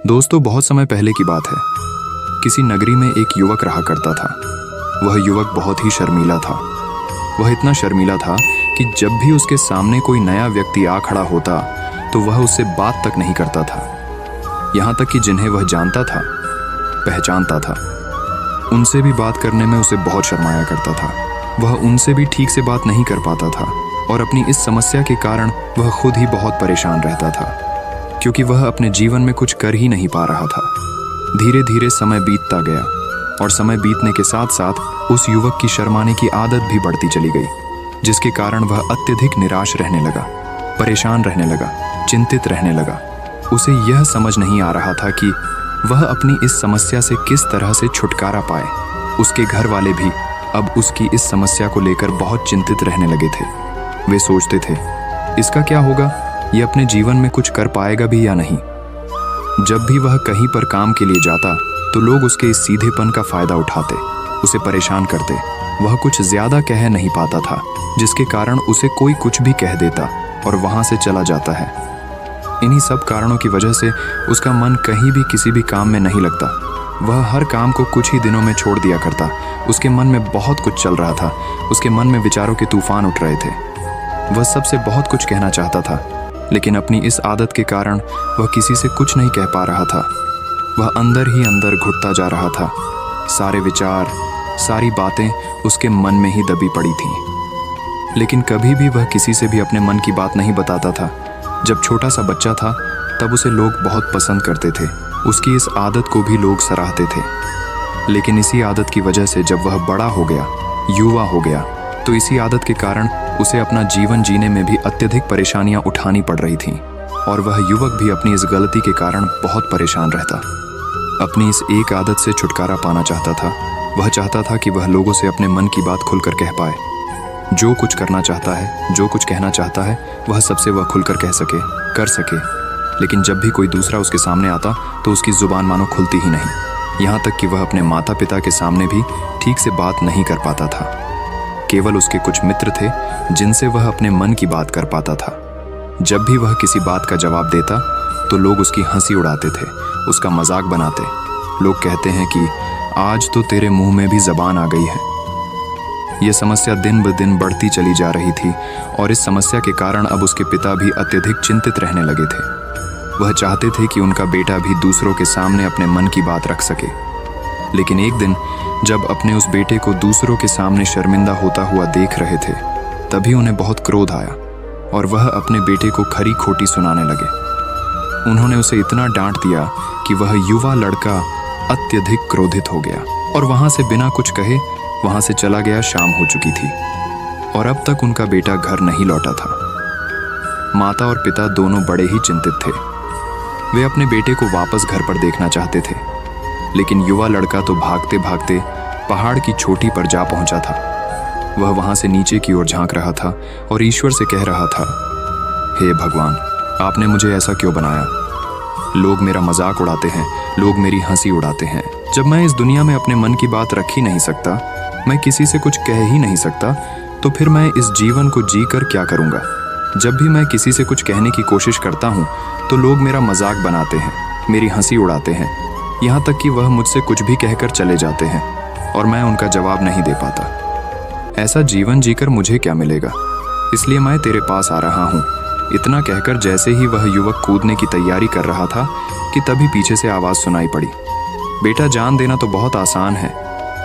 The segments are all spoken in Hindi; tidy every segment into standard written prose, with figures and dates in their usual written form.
दोस्तों, बहुत समय पहले की बात है। किसी नगरी में एक युवक रहा करता था। वह युवक बहुत ही शर्मीला था। वह इतना शर्मीला था कि जब भी उसके सामने कोई नया व्यक्ति आ खड़ा होता तो वह उससे बात तक नहीं करता था। यहाँ तक कि जिन्हें वह जानता था, पहचानता था, उनसे भी बात करने में उसे बहुत शर्माया करता था। वह उनसे भी ठीक से बात नहीं कर पाता था और अपनी इस समस्या के कारण वह खुद ही बहुत परेशान रहता था, क्योंकि वह अपने जीवन में कुछ कर ही नहीं पा रहा था। धीरे धीरे समय बीतता गया और समय बीतने के साथ साथ उस युवक की शर्माने की आदत भी बढ़ती चली गई, जिसके कारण वह अत्यधिक निराश रहने लगा, परेशान रहने लगा, चिंतित रहने लगा। उसे यह समझ नहीं आ रहा था कि वह अपनी इस समस्या से किस तरह से छुटकारा पाए। उसके घर वाले भी अब उसकी इस समस्या को लेकर बहुत चिंतित रहने लगे थे। वे सोचते थे, इसका क्या होगा, ये अपने जीवन में कुछ कर पाएगा भी या नहीं। जब भी वह कहीं पर काम के लिए जाता तो लोग उसके इस सीधेपन का फायदा उठाते, उसे परेशान करते। वह कुछ ज्यादा कह नहीं पाता था, जिसके कारण उसे कोई कुछ भी कह देता और वहां से चला जाता है। इन्हीं सब कारणों की वजह से उसका मन कहीं भी किसी भी काम में नहीं लगता। वह हर काम को कुछ ही दिनों में छोड़ दिया करता। उसके मन में बहुत कुछ चल रहा था। उसके मन में विचारों के तूफान उठ रहे थे। वह सबसे बहुत कुछ कहना चाहता था, लेकिन अपनी इस आदत के कारण वह किसी से कुछ नहीं कह पा रहा था। वह अंदर ही अंदर घुटता जा रहा था। सारे विचार, सारी बातें उसके मन में ही दबी पड़ी थीं। लेकिन कभी भी वह किसी से भी अपने मन की बात नहीं बताता था। जब छोटा सा बच्चा था तब उसे लोग बहुत पसंद करते थे। उसकी इस आदत को भी लोग सराहते थे। लेकिन इसी आदत की वजह से जब वह बड़ा हो गया, युवा हो गया, तो इसी आदत के कारण उसे अपना जीवन जीने में भी अत्यधिक परेशानियां उठानी पड़ रही थीं और वह युवक भी अपनी इस गलती के कारण बहुत परेशान रहता। अपनी इस एक आदत से छुटकारा पाना चाहता था। वह चाहता था कि वह लोगों से अपने मन की बात खुलकर कह पाए। जो कुछ करना चाहता है, जो कुछ कहना चाहता है, वह सबसे वह खुलकर कह सके, कर सके। लेकिन जब भी कोई दूसरा उसके सामने आता तो उसकी जुबान मानो खुलती ही नहीं। यहाँ तक कि वह अपने माता पिता के सामने भी ठीक से बात नहीं कर पाता था। केवल उसके कुछ मित्र थे जिनसे वह अपने मन की बात कर पाता था। जब भी वह किसी बात का जवाब देता तो लोग उसकी हंसी उड़ाते थे, उसका मजाक बनाते। लोग कहते हैं कि आज तो तेरे मुंह में भी जबान आ गई है। यह समस्या दिन ब दिन बढ़ती चली जा रही थी और इस समस्या के कारण अब उसके पिता भी अत्यधिक चिंतित रहने लगे थे। वह चाहते थे कि उनका बेटा भी दूसरों के सामने अपने मन की बात रख सके। लेकिन एक दिन जब अपने उस बेटे को दूसरों के सामने शर्मिंदा होता हुआ देख रहे थे, तभी उन्हें बहुत क्रोध आया और वह अपने बेटे को खरी खोटी सुनाने लगे। उन्होंने उसे इतना डांट दिया कि वह युवा लड़का अत्यधिक क्रोधित हो गया और वहां से बिना कुछ कहे वहां से चला गया। शाम हो चुकी थी और अब तक उनका बेटा घर नहीं लौटा था। माता और पिता दोनों बड़े ही चिंतित थे। वे अपने बेटे को वापस घर पर देखना चाहते थे, लेकिन युवा लड़का तो भागते भागते पहाड़ की चोटी पर जा पहुंचा था। वह वहां से नीचे की ओर झांक रहा था और ईश्वर से कह रहा था, हे भगवान, आपने मुझे ऐसा क्यों बनाया? लोग मेरा मजाक उड़ाते हैं, लोग मेरी हंसी उड़ाते हैं। जब मैं इस दुनिया में अपने मन की बात रख ही नहीं सकता, मैं किसी से कुछ कह ही नहीं सकता, तो फिर मैं इस जीवन को जी कर क्या करूँगा? जब भी मैं किसी से कुछ कहने की कोशिश करता हूँ तो लोग मेरा मजाक बनाते हैं, मेरी हंसी उड़ाते हैं, यहाँ तक कि वह मुझसे कुछ भी कहकर चले जाते हैं और मैं उनका जवाब नहीं दे पाता। ऐसा जीवन जीकर मुझे क्या मिलेगा? इसलिए मैं तेरे पास आ रहा हूँ। इतना कहकर जैसे ही वह युवक कूदने की तैयारी कर रहा था कि तभी पीछे से आवाज़ सुनाई पड़ी, बेटा, जान देना तो बहुत आसान है,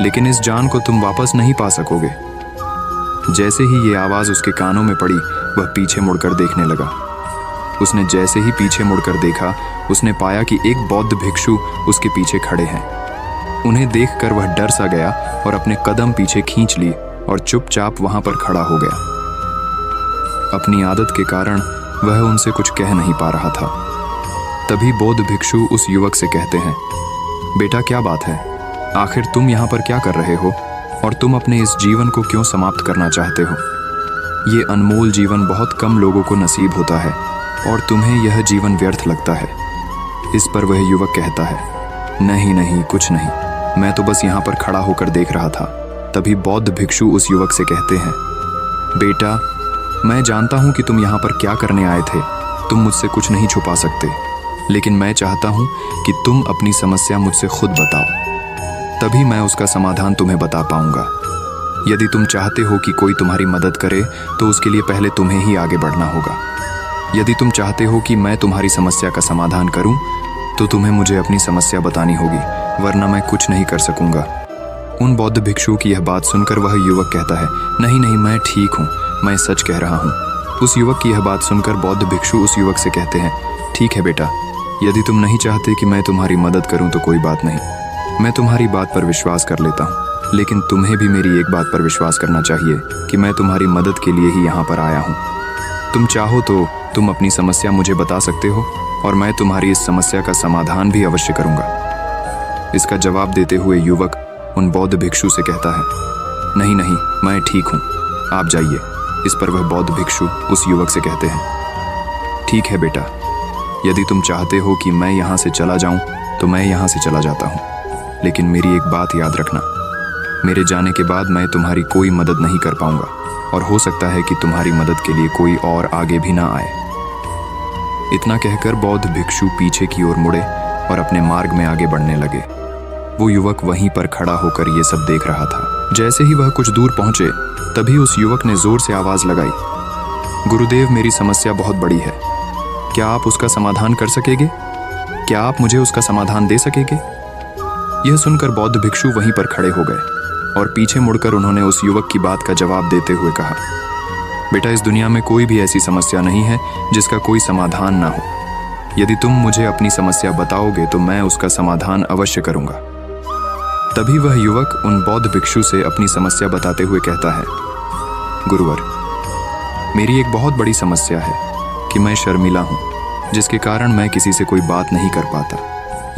लेकिन इस जान को तुम वापस नहीं पा सकोगे। जैसे ही ये आवाज़ उसके कानों में पड़ी, वह पीछे मुड़कर देखने लगा। उसने जैसे ही पीछे मुड़कर देखा, उसने पाया कि एक बौद्ध भिक्षु उसके पीछे खड़े हैं। उन्हें देखकर वह डर सा गया और अपने कदम पीछे खींच लिए और चुपचाप वहां पर खड़ा हो गया। अपनी आदत के कारण वह उनसे कुछ कह नहीं पा रहा था। तभी बौद्ध भिक्षु उस युवक से कहते हैं, बेटा, क्या बात है? आखिर तुम यहाँ पर क्या कर रहे हो और तुम अपने इस जीवन को क्यों समाप्त करना चाहते हो? ये अनमोल जीवन बहुत कम लोगों को नसीब होता है और तुम्हें यह जीवन व्यर्थ लगता है। इस पर वह युवक कहता है, नहीं नहीं, कुछ नहीं, मैं तो बस यहाँ पर खड़ा होकर देख रहा था। तभी बौद्ध भिक्षु उस युवक से कहते हैं, बेटा, मैं जानता हूँ कि तुम यहाँ पर क्या करने आए थे। तुम मुझसे कुछ नहीं छुपा सकते। लेकिन मैं चाहता हूँ कि तुम अपनी समस्या मुझसे खुद बताओ, तभी मैं उसका समाधान तुम्हें बता पाऊंगा। यदि तुम चाहते हो कि कोई तुम्हारी मदद करे तो उसके लिए पहले तुम्हें ही आगे बढ़ना होगा। यदि तुम चाहते हो कि मैं तुम्हारी समस्या का समाधान करूं तो तुम्हें मुझे अपनी समस्या बतानी होगी, वरना मैं कुछ नहीं कर सकूंगा। उन बौद्ध भिक्षु की यह बात सुनकर वह युवक कहता है, नहीं नहीं, मैं ठीक हूँ, मैं सच कह रहा हूँ। उस युवक की यह बात सुनकर बौद्ध भिक्षु उस युवक से कहते हैं, ठीक है बेटा, यदि तुम नहीं चाहते कि मैं तुम्हारी मदद करूं तो कोई बात नहीं, मैं तुम्हारी बात पर विश्वास कर लेता हूं। लेकिन तुम्हें भी मेरी एक बात पर विश्वास करना चाहिए कि मैं तुम्हारी मदद के लिए ही यहाँ पर आया हूँ। तुम चाहो तो तुम अपनी समस्या मुझे बता सकते हो और मैं तुम्हारी इस समस्या का समाधान भी अवश्य करूँगा। इसका जवाब देते हुए युवक उन बौद्ध भिक्षु से कहता है, नहीं नहीं, मैं ठीक हूँ, आप जाइए। इस पर वह बौद्ध भिक्षु उस युवक से कहते हैं, ठीक है बेटा, यदि तुम चाहते हो कि मैं यहाँ से चला जाऊँ तो मैं यहाँ से चला जाता हूँ, लेकिन मेरी एक बात याद रखना, मेरे जाने के बाद मैं तुम्हारी कोई मदद नहीं कर पाऊंगा और हो सकता है कि तुम्हारी मदद के लिए कोई और आगे भी ना आए। इतना कहकर बौद्ध भिक्षु पीछे की ओर मुड़े और अपने मार्ग में आगे बढ़ने लगे। वो युवक वहीं पर खड़ा होकर ये सब देख रहा था। जैसे ही वह कुछ दूर पहुंचे तभी उस युवक ने जोर से आवाज लगाई, गुरुदेव, मेरी समस्या बहुत बड़ी है, क्या आप उसका समाधान कर सकेंगे? क्या आप मुझे उसका समाधान दे सकेंगे? यह सुनकर बौद्ध भिक्षु वहीं पर खड़े हो गए और पीछे मुड़कर उन्होंने उस युवक की बात का जवाब देते हुए कहा, बेटा, इस दुनिया में कोई भी ऐसी समस्या नहीं है जिसका कोई समाधान ना हो। यदि तुम मुझे अपनी समस्या बताओगे तो मैं उसका समाधान अवश्य करूंगा। तभी वह युवक उन बौद्ध भिक्षु से अपनी समस्या बताते हुए कहता है, गुरुवर, मेरी एक बहुत बड़ी समस्या है कि मैं शर्मिला हूँ, जिसके कारण मैं किसी से कोई बात नहीं कर पाता।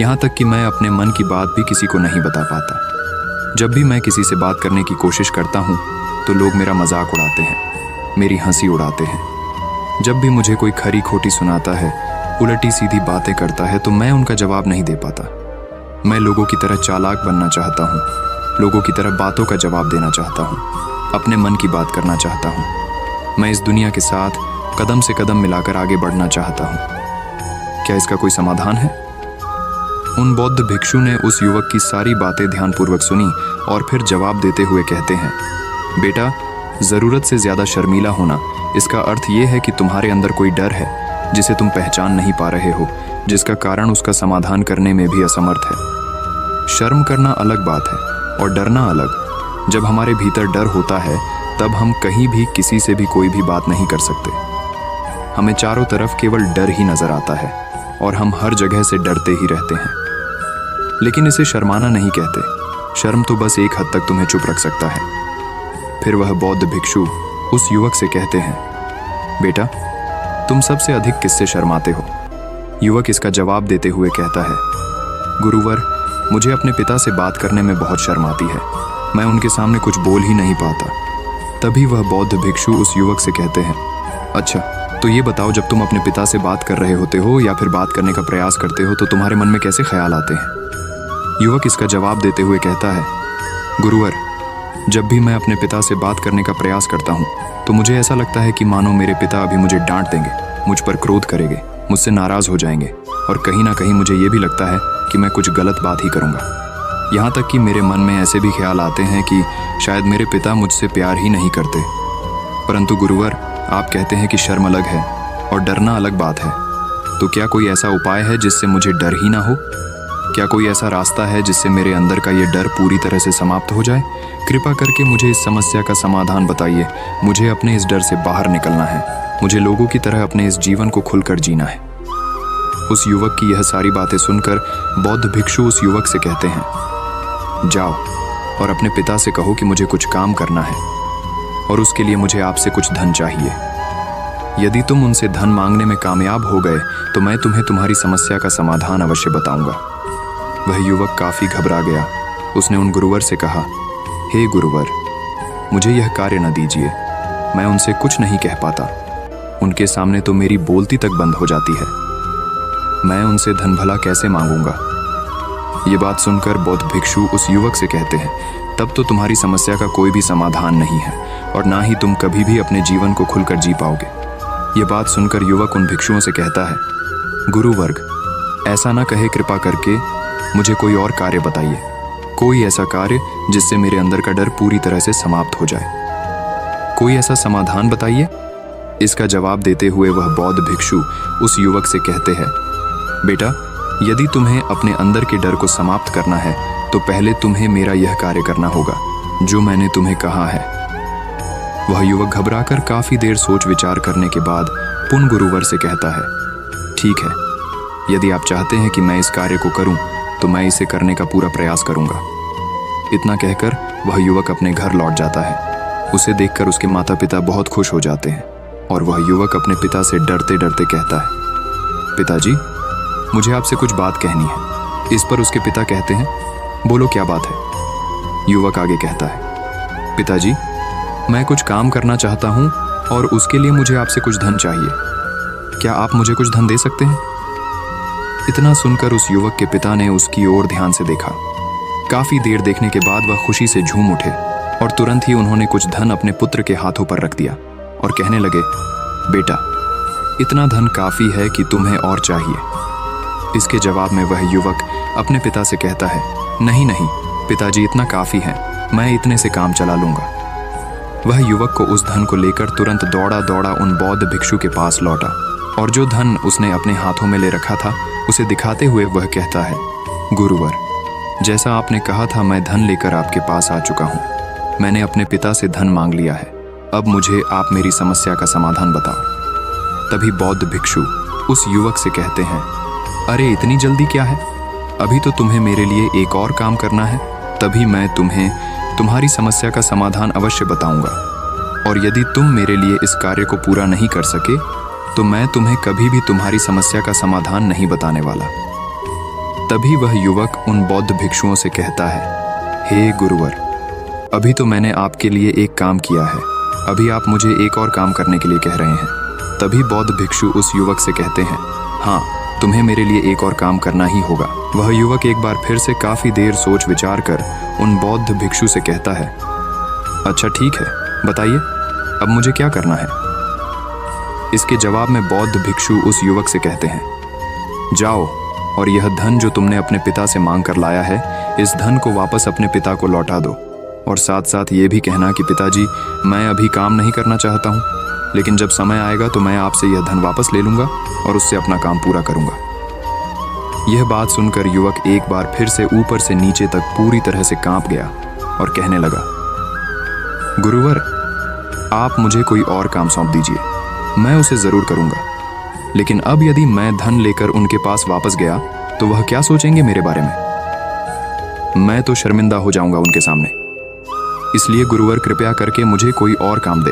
यहाँ तक कि मैं अपने मन की बात भी किसी को नहीं बता पाता। जब भी मैं किसी से बात करने की कोशिश करता हूँ तो लोग मेरा मजाक उड़ाते हैं, मेरी हंसी उड़ाते हैं। जब भी मुझे कोई खरी खोटी सुनाता है, उल्टी सीधी बातें करता है, तो मैं उनका जवाब नहीं दे पाता। मैं लोगों की तरह चालाक बनना चाहता हूँ, लोगों की तरह बातों का जवाब देना चाहता हूँ, अपने मन की बात करना चाहता हूँ। मैं इस दुनिया के साथ कदम से कदम मिलाकर आगे बढ़ना चाहता हूँ। क्या इसका कोई समाधान है? उन बौद्ध भिक्षु ने उस युवक की सारी बातें ध्यानपूर्वक सुनी और फिर जवाब देते हुए कहते हैं, बेटा, ज़रूरत से ज़्यादा शर्मीला होना, इसका अर्थ ये है कि तुम्हारे अंदर कोई डर है जिसे तुम पहचान नहीं पा रहे हो, जिसका कारण उसका समाधान करने में भी असमर्थ है। शर्म करना अलग बात है और डरना अलग। जब हमारे भीतर डर होता है तब हम कहीं भी किसी से भी कोई भी बात नहीं कर सकते। हमें चारों तरफ केवल डर ही नजर आता है और हम हर जगह से डरते ही रहते हैं। लेकिन इसे शर्माना नहीं कहते। शर्म तो बस एक हद तक तुम्हें चुप रख सकता है। फिर वह बौद्ध भिक्षु उस युवक से कहते हैं, बेटा, तुम सबसे अधिक किससे शर्माते हो? युवक इसका जवाब देते हुए कहता है, गुरुवर, मुझे अपने पिता से बात करने में बहुत शर्म आती है। मैं उनके सामने कुछ बोल ही नहीं पाता। तभी वह बौद्ध भिक्षु उस युवक से कहते हैं, अच्छा, तो ये बताओ, जब तुम अपने पिता से बात कर रहे होते हो या फिर बात करने का प्रयास करते हो तो तुम्हारे मन में कैसे ख्याल आते हैं? युवक इसका जवाब देते हुए कहता है, गुरुवर, जब भी मैं अपने पिता से बात करने का प्रयास करता हूँ तो मुझे ऐसा लगता है कि मानो मेरे पिता अभी मुझे डांट देंगे, मुझ पर क्रोध करेंगे, मुझसे नाराज हो जाएंगे और कहीं ना कहीं मुझे ये भी लगता है कि मैं कुछ गलत बात ही करूँगा। यहाँ तक कि मेरे मन में ऐसे भी ख्याल आते हैं कि शायद मेरे पिता मुझसे प्यार ही नहीं करते। परंतु गुरुवर, आप कहते हैं कि शर्म अलग है और डरना अलग बात है, तो क्या कोई ऐसा उपाय है जिससे मुझे डर ही ना हो? क्या कोई ऐसा रास्ता है जिससे मेरे अंदर का ये डर पूरी तरह से समाप्त हो जाए? कृपा करके मुझे इस समस्या का समाधान बताइए। मुझे अपने इस डर से बाहर निकलना है। मुझे लोगों की तरह अपने इस जीवन को खुलकर जीना है। उस युवक की यह सारी बातें सुनकर बौद्ध भिक्षु उस युवक से कहते हैं, जाओ और अपने पिता से कहो कि मुझे कुछ काम करना है और उसके लिए मुझे आपसे कुछ धन चाहिए। यदि तुम उनसे धन मांगने में कामयाब हो गए तो मैं तुम्हें तुम्हारी समस्या का समाधान अवश्य बताऊंगा। वह युवक काफी घबरा गया। उसने उन गुरुवर से कहा, हे गुरुवर, मुझे यह कार्य न दीजिए। मैं उनसे कुछ नहीं कह पाता। उनके सामने तो मेरी बोलती तक बंद हो जाती है। मैं उनसे धन भला कैसे मांगूंगा? ये बात सुनकर बौद्ध भिक्षु उस युवक से कहते हैं, तब तो तुम्हारी समस्या का कोई भी समाधान नहीं है और ना ही तुम कभी भी अपने जीवन को खुलकर जी पाओगे। ये बात सुनकर युवक उन भिक्षुओं से कहता है, गुरुवर्ग, ऐसा ना कहे कृपा करके, मुझे कोई और कार्य बताइए, कोई ऐसा कार्य जिससे मेरे अंदर का डर पूरी तरह से समाप्त हो जाए। कोई ऐसा समाधान बताइए। इसका जवाब देते हुए वह बौद्ध भिक्षु उस युवक से कहते हैं, बेटा, यदि तुम्हें अपने अंदर के डर को समाप्त करना है तो पहले तुम्हें मेरा यह कार्य करना होगा जो मैंने तुम्हें कहा है। वह युवक घबराकर काफी देर सोच विचार करने के बाद पुन गुरुवर से कहता है, ठीक है, यदि आप चाहते हैं कि मैं इस कार्य को करूं तो मैं इसे करने का पूरा प्रयास करूंगा। इतना कहकर वह युवक अपने घर लौट जाता है। उसे देखकर उसके माता पिता बहुत खुश हो जाते हैं और वह युवक अपने पिता से डरते डरते कहता है, पिताजी, मुझे आपसे कुछ बात कहनी है। इस पर उसके पिता कहते हैं, बोलो क्या बात है। युवक आगे कहता है, पिताजी, मैं कुछ काम करना चाहता हूं और उसके लिए मुझे आपसे कुछ धन चाहिए। क्या आप मुझे कुछ धन दे सकते हैं? इतना सुनकर उस युवक के पिता ने उसकी ओर ध्यान से देखा। काफी देर देखने के बाद वह खुशी से झूम उठे और तुरंत ही उन्होंने कुछ धन अपने पुत्र के हाथों पर रख दिया और कहने लगे, बेटा, इतना धन काफी है कि तुम्हें और चाहिए। इसके जवाब में वह युवक अपने पिता से कहता है, नहीं नहीं पिताजी, इतना काफी है, मैं इतने से काम चला लूंगा। वह युवक को उस धन को लेकर तुरंत दौड़ा दौड़ा उन बौद्ध भिक्षु के पास लौटा और जो धन उसने अपने हाथों में ले रखा था उसे दिखाते हुए वह कहता है, गुरुवर, जैसा आपने कहा था मैं धन लेकर आपके पास आ चुका हूँ। मैंने अपने पिता से धन मांग लिया है। अब मुझे आप मेरी समस्या का समाधान बताओ। तभी बौद्ध भिक्षु उस युवक से कहते हैं, अरे इतनी जल्दी क्या है, अभी तो तुम्हें मेरे लिए एक और काम करना है, तभी मैं तुम्हें तुम्हारी समस्या का समाधान अवश्य बताऊंगा। और यदि तुम मेरे लिए इस कार्य को पूरा नहीं कर सके तो मैं तुम्हें कभी भी तुम्हारी समस्या का समाधान नहीं बताने वाला। तभी वह युवक उन बौद्ध भिक्षुओं से कहता है, हे गुरुवर, अभी तो मैंने आपके लिए एक काम किया है, अभी आप मुझे एक और काम करने के लिए कह रहे हैं। तभी बौद्ध भिक्षु उस युवक से कहते हैं, हाँ, तुम्हें मेरे लिए एक और काम करना ही होगा। वह युवक एक बार फिर से काफी देर सोच विचार कर उन बौद्ध भिक्षु से कहता है, अच्छा ठीक है, बताइए अब मुझे क्या करना है। इसके जवाब में बौद्ध भिक्षु उस युवक से कहते हैं, जाओ और यह धन जो तुमने अपने पिता से मांग कर लाया है, इस धन को वापस अपने पिता को लौटा दो और साथ साथ ये भी कहना कि पिताजी, मैं अभी काम नहीं करना चाहता हूँ, लेकिन जब समय आएगा तो मैं आपसे यह धन वापस ले लूंगा और उससे अपना काम पूरा करूंगा। यह बात सुनकर युवक एक बार फिर से ऊपर से नीचे तक पूरी तरह से कांप गया और कहने लगा, गुरुवर, आप मुझे कोई और काम सौंप दीजिए, मैं उसे जरूर करूंगा। लेकिन अब यदि मैं धन लेकर उनके पास वापस गया तो वह क्या सोचेंगे मेरे बारे में? मैं तो शर्मिंदा हो जाऊंगा उनके सामने। इसलिए गुरुवर, कृपया करके मुझे कोई और काम दे।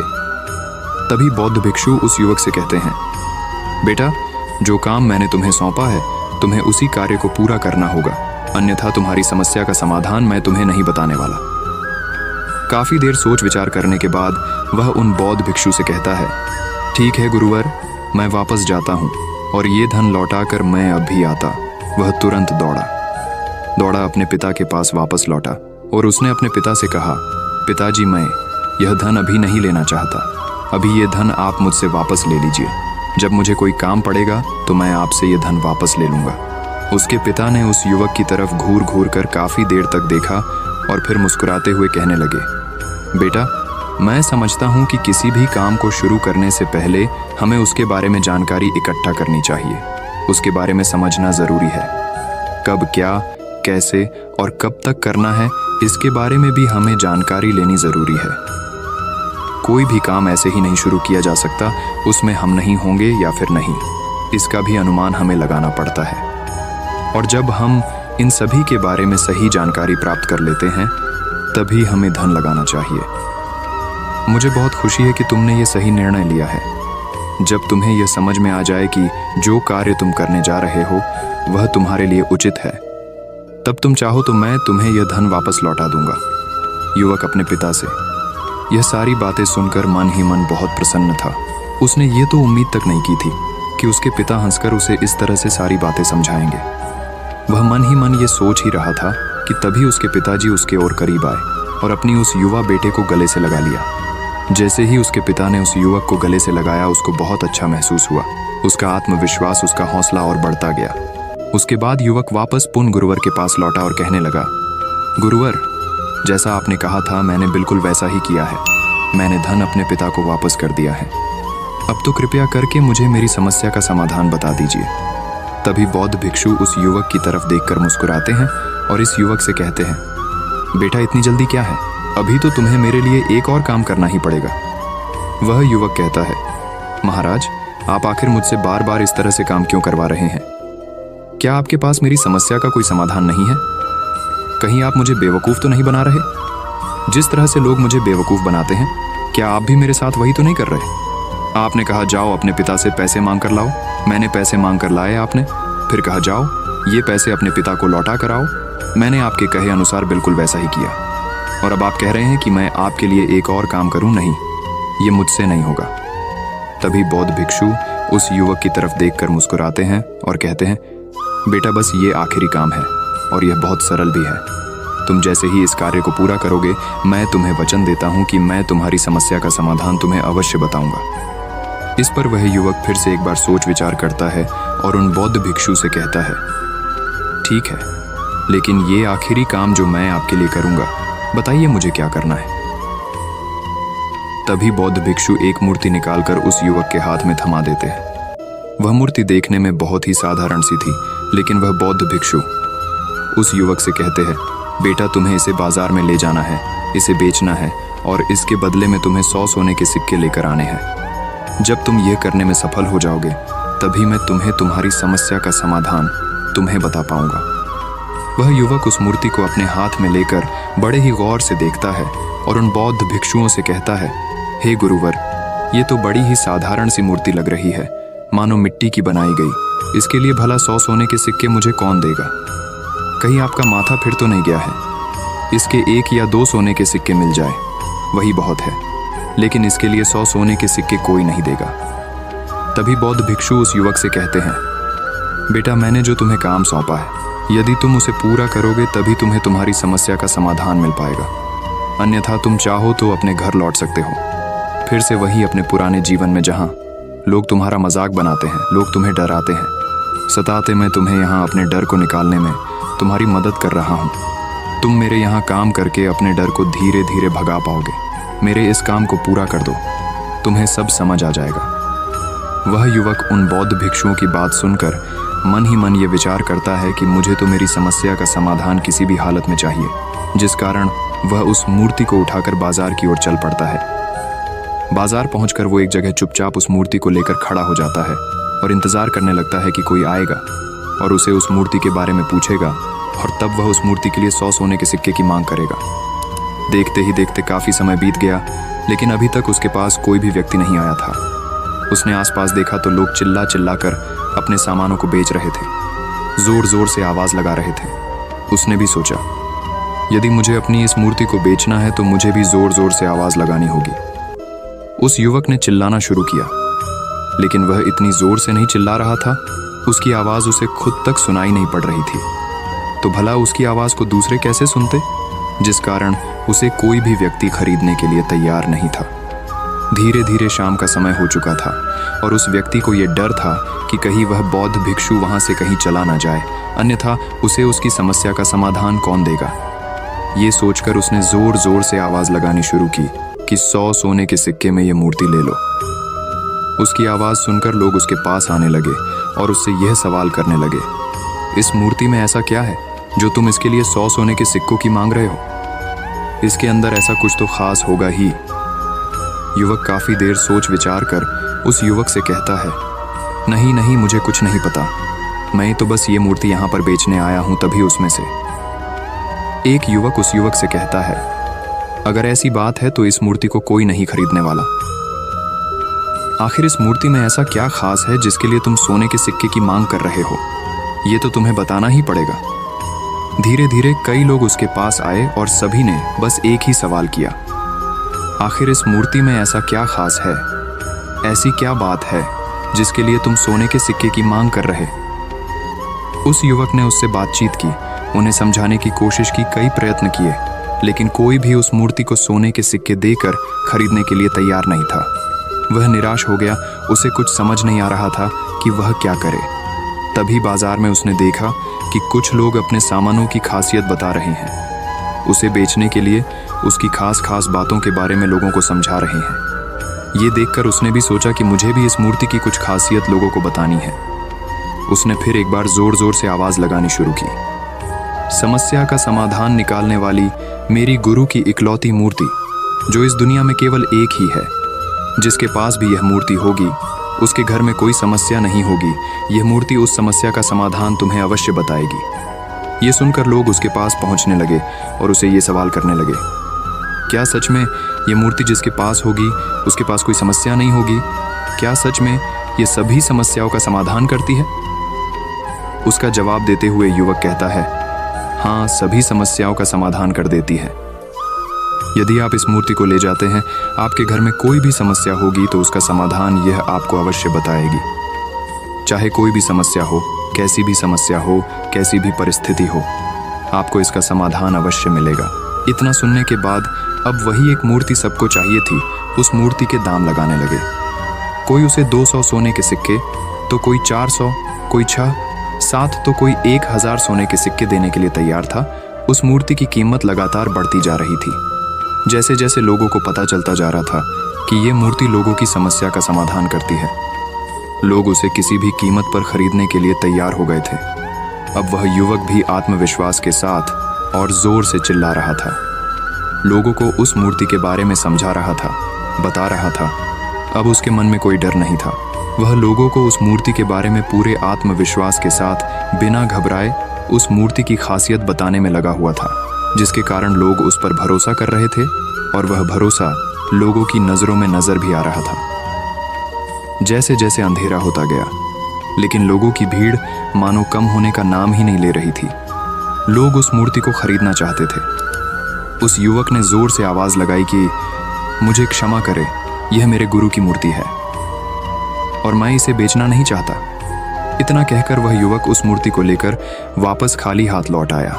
तभी बौद्ध भिक्षु उस युवक से कहते हैं, बेटा, जो काम मैंने तुम्हें सौंपा है तुम्हें उसी कार्य को पूरा करना होगा, अन्यथा तुम्हारी समस्या का समाधान मैं तुम्हें नहीं बताने वाला। काफी देर सोच विचार करने के बाद वह उन बौद्ध भिक्षु से कहता है, ठीक है गुरुवर, मैं वापस जाता हूँ और ये धन लौटाकर मैं अब भी आता। वह तुरंत दौड़ा अपने पिता के पास वापस लौटा और उसने अपने पिता से कहा, पिताजी, मैं यह धन अभी नहीं लेना चाहता, अभी ये धन आप मुझसे वापस ले लीजिए। जब मुझे कोई काम पड़ेगा तो मैं आपसे ये धन वापस ले लूँगा। उसके पिता ने उस युवक की तरफ घूर घूर कर काफ़ी देर तक देखा और फिर मुस्कुराते हुए कहने लगे, बेटा, मैं समझता हूँ कि किसी भी काम को शुरू करने से पहले हमें उसके बारे में जानकारी इकट्ठा करनी चाहिए। उसके बारे में समझना ज़रूरी है। कब, क्या, कैसे और कब तक करना है, इसके बारे में भी हमें जानकारी लेनी ज़रूरी है। कोई भी काम ऐसे ही नहीं शुरू किया जा सकता, उसमें हम नहीं होंगे या फिर नहीं, इसका भी अनुमान हमें लगाना पड़ता है। और जब हम इन सभी के बारे में सही जानकारी प्राप्त कर लेते हैं तभी हमें धन लगाना चाहिए। मुझे बहुत खुशी है कि तुमने ये सही निर्णय लिया है। जब तुम्हें यह समझ में आ जाए कि जो कार्य तुम करने जा रहे हो वह तुम्हारे लिए उचित है, तब तुम चाहो तो मैं तुम्हें यह धन वापस लौटा दूंगा। युवक अपने पिता से यह सारी बातें सुनकर मन ही मन बहुत प्रसन्न था। उसने ये तो उम्मीद तक नहीं की थी कि उसके पिता हंसकर उसे इस तरह से सारी बातें समझाएंगे। वह मन ही मन ये सोच ही रहा था कि तभी उसके पिताजी उसके और करीब आए और अपनी उस युवा बेटे को गले से लगा लिया। जैसे ही उसके पिता ने उस युवक को गले से लगाया, उसको बहुत अच्छा महसूस हुआ। उसका आत्मविश्वास, उसका हौसला और बढ़ता गया। उसके बाद युवक वापस पुन गुरुवर के पास लौटा और कहने लगा, गुरुवर, जैसा आपने कहा था मैंने बिल्कुल वैसा ही किया है। मैंने धन अपने पिता को वापस कर दिया है। अब तो कृपया करके मुझे मेरी समस्या का समाधान बता दीजिए। तभी बौद्ध भिक्षु उस युवक की तरफ देखकर मुस्कुराते हैं और इस युवक से कहते हैं, बेटा इतनी जल्दी क्या है, अभी तो तुम्हें मेरे लिए एक और काम करना ही पड़ेगा। वह युवक कहता है, महाराज, आप आखिर मुझसे बार बार इस तरह से काम क्यों करवा रहे हैं? क्या आपके पास मेरी समस्या का कोई समाधान नहीं है? कहीं आप मुझे बेवकूफ़ तो नहीं बना रहे? जिस तरह से लोग मुझे बेवकूफ़ बनाते हैं, क्या आप भी मेरे साथ वही तो नहीं कर रहे? आपने कहा जाओ अपने पिता से पैसे मांग कर लाओ, मैंने पैसे मांग कर लाए आपने। फिर कहा जाओ ये पैसे अपने पिता को लौटा कर आओ, मैंने आपके कहे अनुसार बिल्कुल वैसा ही किया। और अब आप कह रहे हैं कि मैं आपके लिए एक और काम करूं? नहीं, ये मुझसे नहीं होगा। तभी बौद्ध भिक्षु उस युवक की तरफ देखकर मुस्कुराते हैं और कहते हैं, बेटा बस ये आखिरी काम है और यह बहुत सरल भी है। तुम जैसे ही इस कार्य को पूरा करोगे, मैं तुम्हें वचन देता हूं कि मैं तुम्हारी समस्या का समाधान तुम्हें अवश्य बताऊंगा। इस पर वह युवक फिर से एक बार सोच विचार करता है और उन बौद्ध भिक्षु से कहता है, ठीक है, लेकिन ये आखिरी काम जो मैं आपके लिए करूंगा, बताइए मुझे क्या करना है। तभी बौद्ध भिक्षु एक मूर्ति निकालकर उस युवक के हाथ में थमा देते हैं। वह मूर्ति देखने में बहुत ही साधारण सी थी, लेकिन वह बौद्ध भिक्षु उस युवक से कहते हैं, बेटा तुम्हें इसे बाजार में ले जाना है, इसे बेचना है और इसके बदले में तुम्हें 100 सोने के सिक्के लेकर आने हैं। जब तुम यह करने में सफल हो जाओगे, तभी मैं तुम्हें तुम्हारी समस्या का समाधान तुम्हें बता पाऊंगा। वह युवक उस मूर्ति को अपने हाथ में लेकर बड़े ही गौर से देखता है और उन बौद्ध भिक्षुओं से कहता है, हे गुरुवर, ये तो बड़ी ही साधारण सी मूर्ति लग रही है, मानो मिट्टी की बनाई गई। इसके लिए भला 100 सोने के सिक्के मुझे कौन देगा? कहीं आपका माथा फिर तो नहीं गया है? इसके 1 या 2 सोने के सिक्के मिल जाए, वही बहुत है, लेकिन इसके लिए 100 सोने के सिक्के कोई नहीं देगा। तभी बौद्ध भिक्षु उस युवक से कहते हैं, बेटा मैंने जो तुम्हें काम सौंपा है, यदि तुम उसे पूरा करोगे तभी तुम्हें तुम्हारी समस्या का समाधान मिल पाएगा। अन्यथा तुम चाहो तो अपने घर लौट सकते हो, फिर से वही अपने पुराने जीवन में, जहाँ लोग तुम्हारा मजाक बनाते हैं, लोग तुम्हें डराते हैं, सताते। मैं तुम्हें यहाँ अपने डर को निकालने में तुम्हारी मदद कर रहा हूँ। तुम मेरे यहाँ काम करके अपने डर को धीरे धीरे भगा पाओगे। मेरे इस काम को पूरा कर दो, तुम्हें सब समझ आ जाएगा। वह युवक उन बौद्ध भिक्षुओं की बात सुनकर मन ही मन ये विचार करता है कि मुझे तो मेरी समस्या का समाधान किसी भी हालत में चाहिए, जिस कारण वह उस मूर्ति को उठाकर बाजार की ओर चल पड़ता है। बाजार पहुंचकर वो एक जगह चुपचाप उस मूर्ति को लेकर खड़ा हो जाता है और इंतजार करने लगता है कि कोई आएगा और उसे उस मूर्ति के बारे में पूछेगा, और तब वह उस मूर्ति के लिए 100 सोने के सिक्के की मांग करेगा। देखते ही देखते काफी समय बीत गया, लेकिन अभी तक उसके पास कोई भी व्यक्ति नहीं आया था। उसने आसपास देखा तो लोग चिल्ला चिल्ला कर अपने सामानों को बेच रहे थे, जोर जोर से आवाज लगा रहे थे। उसने भी सोचा, यदि मुझे अपनी इस मूर्ति को बेचना है तो मुझे भी जोर जोर से आवाज लगानी होगी। उस युवक ने चिल्लाना शुरू किया, लेकिन वह इतनी जोर से नहीं चिल्ला रहा था, उसकी आवाज उसे खुद तक सुनाई नहीं पड़ रही थी। तो भला उसकी आवाज को दूसरे कैसे सुनते, जिस कारण उसे कोई भी व्यक्ति खरीदने के लिए तैयार नहीं था। धीरे धीरे शाम का समय हो चुका था और उस व्यक्ति को यह डर था कि कहीं वह बौद्ध भिक्षु वहां से कहीं चला ना जाए, अन्यथा उसे उसकी समस्या का समाधान कौन देगा। ये सोचकर उसने जोर जोर से आवाज लगानी शुरू की कि 100 सोने के सिक्के में ये मूर्ति ले लो। उसकी आवाज सुनकर लोग उसके पास आने लगे और उससे यह सवाल करने लगे, इस मूर्ति में ऐसा क्या है जो तुम इसके लिए 100 सोने के सिक्कों की मांग रहे हो? इसके अंदर ऐसा कुछ तो खास होगा ही। युवक काफी देर सोच विचार कर उस युवक से कहता है, नहीं नहीं, मुझे कुछ नहीं पता, मैं तो बस ये मूर्ति यहाँ पर बेचने आया हूँ। तभी उसमें से एक युवक उस युवक से कहता है, अगर ऐसी बात है तो इस मूर्ति को कोई नहीं खरीदने वाला। आखिर इस मूर्ति में ऐसा क्या खास है जिसके लिए तुम सोने के सिक्के की मांग कर रहे हो? ये तो तुम्हें बताना ही पड़ेगा। धीरे धीरे कई लोग उसके पास आए और सभी ने बस एक ही सवाल किया, आखिर इस मूर्ति में ऐसा क्या खास है, ऐसी क्या बात है जिसके लिए तुम सोने के सिक्के की मांग कर रहे? उस युवक ने उससे बातचीत की, उन्हें समझाने की कोशिश की, कई प्रयत्न किए, लेकिन कोई भी उस मूर्ति को सोने के सिक्के देकर खरीदने के लिए तैयार नहीं था। वह निराश हो गया, उसे कुछ समझ नहीं आ रहा था कि वह क्या करे। तभी बाजार में उसने देखा कि कुछ लोग अपने सामानों की खासियत बता रहे हैं। उसे बेचने के लिए उसकी खास खास बातों के बारे में लोगों को समझा रहे हैं। ये देखकर उसने भी सोचा कि मुझे भी इस मूर्ति की कुछ खासियत लोगों को बतानी है। उसने फिर एक बार जोर जोर से आवाज लगानी शुरू की। समस्या का समाधान निकालने वाली मेरी गुरु की इकलौती मूर्ति, जो इस दुनिया में केवल एक ही है। जिसके पास भी यह मूर्ति होगी उसके घर में कोई समस्या नहीं होगी। यह मूर्ति उस समस्या का समाधान तुम्हें अवश्य बताएगी। ये सुनकर लोग उसके पास पहुंचने लगे और उसे ये सवाल करने लगे, क्या सच में ये मूर्ति जिसके पास होगी उसके पास कोई समस्या नहीं होगी? क्या सच में ये सभी समस्याओं का समाधान करती है? उसका जवाब देते हुए युवक कहता है, हाँ, सभी समस्याओं का समाधान कर देती है। यदि आप इस मूर्ति को ले जाते हैं, आपके घर में कोई भी समस्या होगी तो उसका समाधान यह आपको अवश्य बताएगी। चाहे कोई भी समस्या हो, कैसी भी समस्या हो, कैसी भी परिस्थिति हो, आपको इसका समाधान अवश्य मिलेगा। इतना सुनने के बाद अब वही एक मूर्ति सबको चाहिए थी, उस मूर्ति के दाम लगाने लगे। कोई उसे 200 सोने के सिक्के, तो कोई 400, कोई 6, 7, तो कोई 1000 सोने के सिक्के देने के लिए तैयार था। उस मूर्ति की कीमत लगातार बढ़ती जा रही थी। जैसे जैसे लोगों को पता चलता जा रहा था कि ये मूर्ति लोगों की समस्या का समाधान करती है, लोग उसे किसी भी कीमत पर खरीदने के लिए तैयार हो गए थे। अब वह युवक भी आत्मविश्वास के साथ और जोर से चिल्ला रहा था, लोगों को उस मूर्ति के बारे में समझा रहा था, बता रहा था। अब उसके मन में कोई डर नहीं था। वह लोगों को उस मूर्ति के बारे में पूरे आत्मविश्वास के साथ बिना घबराए उस मूर्ति की खासियत बताने में लगा हुआ था, जिसके कारण लोग उस पर भरोसा कर रहे थे और वह भरोसा लोगों की नज़रों में नजर भी आ रहा था। जैसे जैसे अंधेरा होता गया, लेकिन लोगों की भीड़ मानो कम होने का नाम ही नहीं ले रही थी। लोग उस मूर्ति को खरीदना चाहते थे। उस युवक ने जोर से आवाज लगाई कि मुझे क्षमा करे, यह मेरे गुरु की मूर्ति है और मैं इसे बेचना नहीं चाहता। इतना कहकर वह युवक उस मूर्ति को लेकर वापस खाली हाथ लौट आया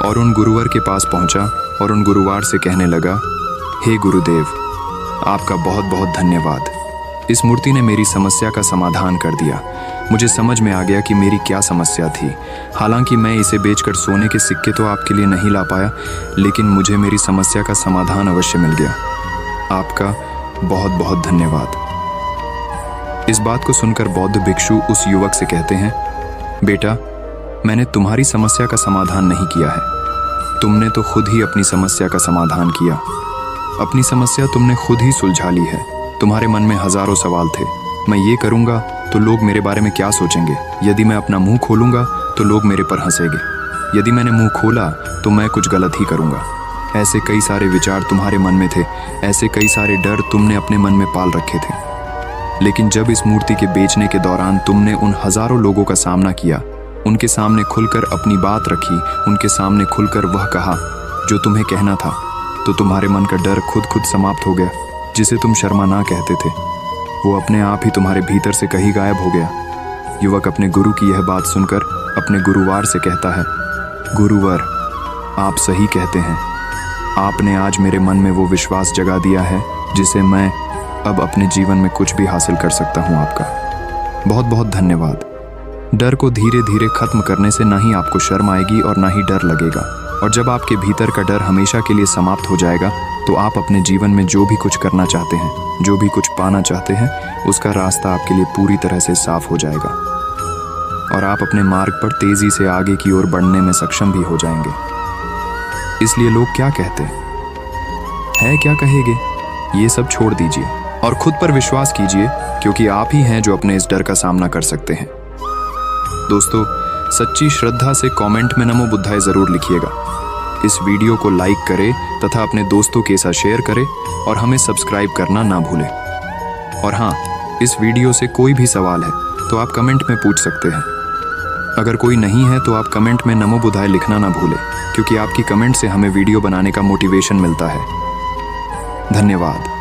और उन गुरुवर के पास पहुंचा और उन गुरुवार से कहने लगा, हे गुरुदेव, आपका बहुत बहुत धन्यवाद। इस मूर्ति ने मेरी समस्या का समाधान कर दिया। मुझे समझ में आ गया कि मेरी क्या समस्या थी। हालांकि मैं इसे बेचकर सोने के सिक्के तो आपके लिए नहीं ला पाया, लेकिन मुझे मेरी समस्या का समाधान अवश्य मिल गया। आपका बहुत बहुत धन्यवाद। इस बात को सुनकर बौद्ध भिक्षु उस युवक से कहते हैं, बेटा, मैंने तुम्हारी समस्या का समाधान नहीं किया है, तुमने तो खुद ही अपनी समस्या का समाधान किया। अपनी समस्या तुमने खुद ही सुलझा ली है। तुम्हारे मन में हजारों सवाल थे, मैं ये करूँगा तो लोग मेरे बारे में क्या सोचेंगे, यदि मैं अपना मुंह खोलूँगा तो लोग मेरे पर हंसेंगे, यदि मैंने मुंह खोला तो मैं कुछ गलत ही करूँगा। ऐसे कई सारे विचार तुम्हारे मन में थे, ऐसे कई सारे डर तुमने अपने मन में पाल रखे थे। लेकिन जब इस मूर्ति के बेचने के दौरान तुमने उन हजारों लोगों का सामना किया, उनके सामने खुलकर अपनी बात रखी, उनके सामने खुलकर वह कहा जो तुम्हें कहना था, तो तुम्हारे मन का डर खुद समाप्त हो गया। जिसे तुम शर्मा ना कहते थे, वो अपने आप ही तुम्हारे भीतर से कहीं गायब हो गया। युवक अपने गुरु की यह बात सुनकर अपने गुरुवार से कहता है, गुरुवर, आप सही कहते हैं। आपने आज मेरे मन में वो विश्वास जगा दिया है जिसे मैं अब अपने जीवन में कुछ भी हासिल कर सकता हूँ। आपका बहुत बहुत धन्यवाद। डर को धीरे धीरे खत्म करने से ना ही आपको शर्म आएगी और ना ही डर लगेगा, और जब आपके भीतर का डर हमेशा के लिए समाप्त हो जाएगा तो आप अपने जीवन में जो भी कुछ करना चाहते हैं, जो भी कुछ पाना चाहते हैं, उसका रास्ता आपके लिए पूरी तरह से साफ हो जाएगा और आप अपने मार्ग पर तेजी से आगे की ओर बढ़ने में सक्षम भी हो जाएंगे। इसलिए लोग क्या कहते हैं, क्या कहेंगे, ये सब छोड़ दीजिए और खुद पर विश्वास कीजिए, क्योंकि आप ही हैं जो अपने इस डर का सामना कर सकते हैं। दोस्तों, सच्ची श्रद्धा से कमेंट में नमो बुद्धाय जरूर लिखिएगा। इस वीडियो को लाइक करें तथा अपने दोस्तों के साथ शेयर करें और हमें सब्सक्राइब करना ना भूलें। और हाँ, इस वीडियो से कोई भी सवाल है तो आप कमेंट में पूछ सकते हैं। अगर कोई नहीं है तो आप कमेंट में नमो बुद्धाय लिखना ना भूलें, क्योंकि आपकी कमेंट से हमें वीडियो बनाने का मोटिवेशन मिलता है। धन्यवाद।